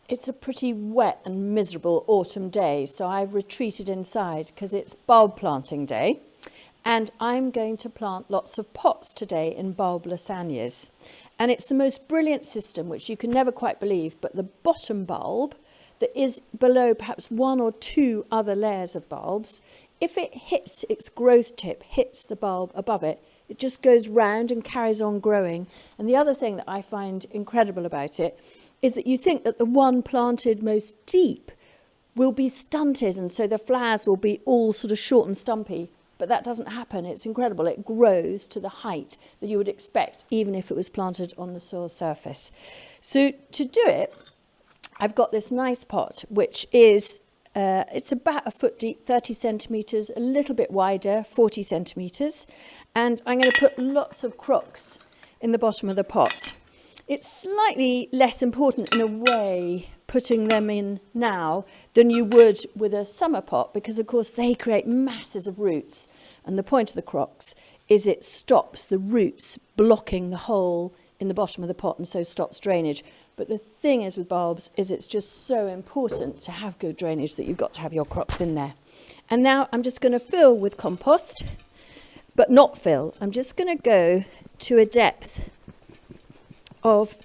It's a pretty wet and miserable autumn day, so I've retreated inside because it's bulb planting day, and I'm going to plant lots of pots today in bulb lasagnas. And it's the most brilliant system, which you can never quite believe, but the bottom bulb that is below perhaps one or two other layers of bulbs, if it hits its growth tip, hits the bulb above it, it just goes round and carries on growing. And the other thing that I find incredible about it is that you think that the one planted most deep will be stunted, and so the flowers will be all sort of short and stumpy. But that doesn't happen. It's incredible. It grows to the height that you would expect, even if it was planted on the soil surface. So to do it, I've got this nice pot, which is, it's about a foot deep, 30 centimetres, a little bit wider, 40 centimetres. And I'm going to put lots of crocks in the bottom of the pot. It's slightly less important in a way putting them in now than you would with a summer pot, because of course they create masses of roots, and the point of the crocks is it stops the roots blocking the hole in the bottom of the pot and so stops drainage. But the thing is with bulbs is it's just so important to have good drainage that you've got to have your crocks in there. And now I'm just going to fill with compost, but not fill. I'm just going to go to a depth of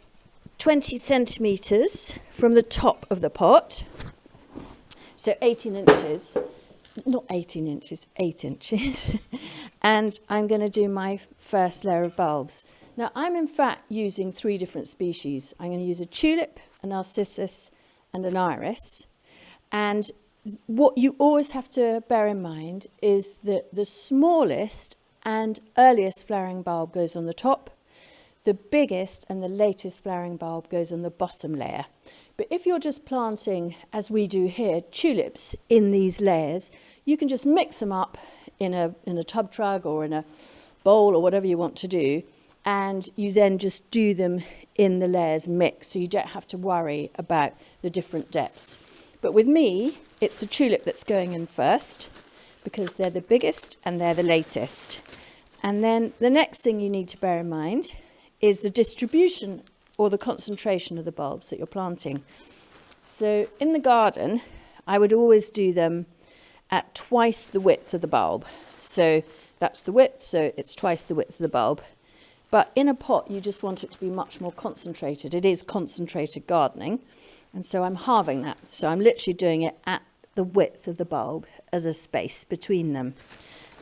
20 centimetres from the top of the pot, so 18 inches, not 18 inches, 8 inches, and I'm going to do my first layer of bulbs. Now I'm in fact using 3 different species. I'm going to use a tulip, a narcissus and an iris, and what you always have to bear in mind is that the smallest and earliest flowering bulb goes on the top. The biggest and the latest flowering bulb goes on the bottom layer. But if you're just planting, as we do here, tulips in these layers, you can just mix them up in a tub trug or in a bowl or whatever you want to do, and you then just do them in the layers mix, so you don't have to worry about the different depths. But with me, it's the tulip that's going in first, because they're the biggest and they're the latest. And then the next thing you need to bear in mind is the distribution or the concentration of the bulbs that you're planting. So in the garden, I would always do them at twice the width of the bulb. So that's the width, so it's twice the width of the bulb. But in a pot, you just want it to be much more concentrated. It is concentrated gardening, and so I'm halving that. So I'm literally doing it at the width of the bulb as a space between them.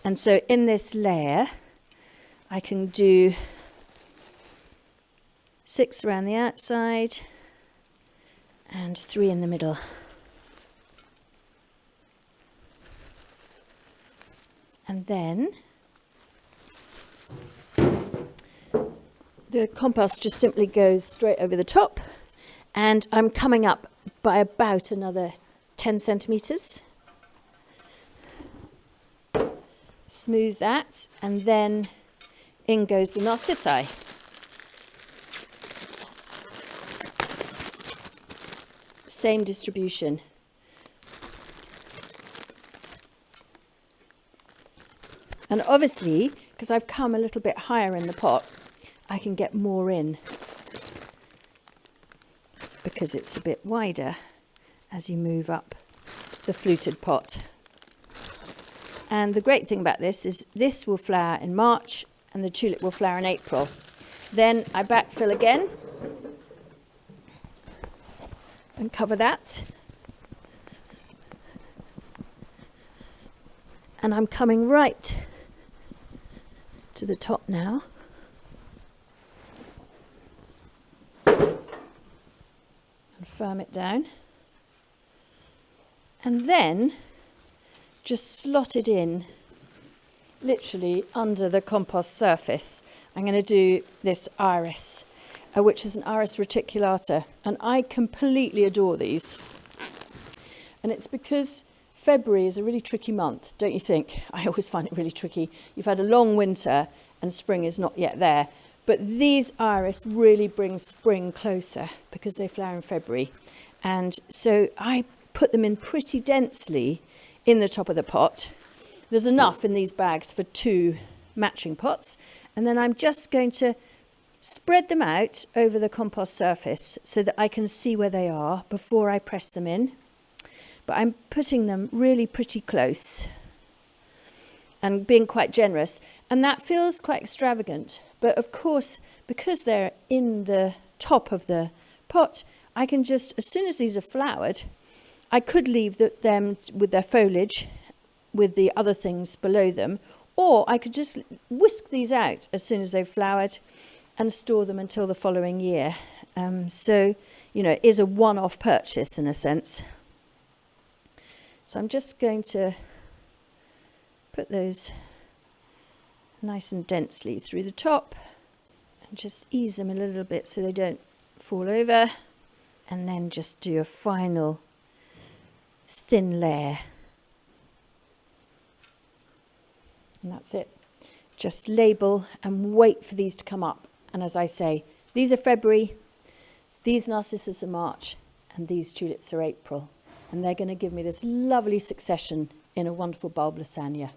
And so in this layer, I can do 6 around the outside and 3 in the middle. And then the compost just simply goes straight over the top, and I'm coming up by about another 10 centimetres. Smooth that, and then in goes the narcissi. Same distribution. And obviously, because I've come a little bit higher in the pot, I can get more in because it's a bit wider as you move up the fluted pot. And the great thing about this is this will flower in March and the tulip will flower in April. Then I backfill again and cover that. And I'm coming right to the top now. And firm it down. And then just slot it in literally under the compost surface. I'm going to do this iris, which is an iris reticulata, and I completely adore these. And it's because February is a really tricky month, don't you think? I always find it really tricky. You've had a long winter and spring is not yet there. But these iris really bring spring closer because they flower in February. And so I put them in pretty densely in the top of the pot. There's enough in these bags for 2 matching pots. And then I'm just going to spread them out over the compost surface so that I can see where they are before I press them in. But I'm putting them really pretty close and being quite generous. And that feels quite extravagant. But of course, because they're in the top of the pot, I can just, as soon as these are flowered, I could leave them with their foliage, with the other things below them, or I could just whisk these out as soon as they've flowered and store them until the following year. So, it is a one-off purchase in a sense. So I'm just going to put those nice and densely through the top and just ease them a little bit so they don't fall over, and then just do a final thin layer. And that's it. Just label and wait for these to come up. And as I say, these are February, these narcissus are March, and these tulips are April. And they're going to give me this lovely succession in a wonderful bulb lasagna.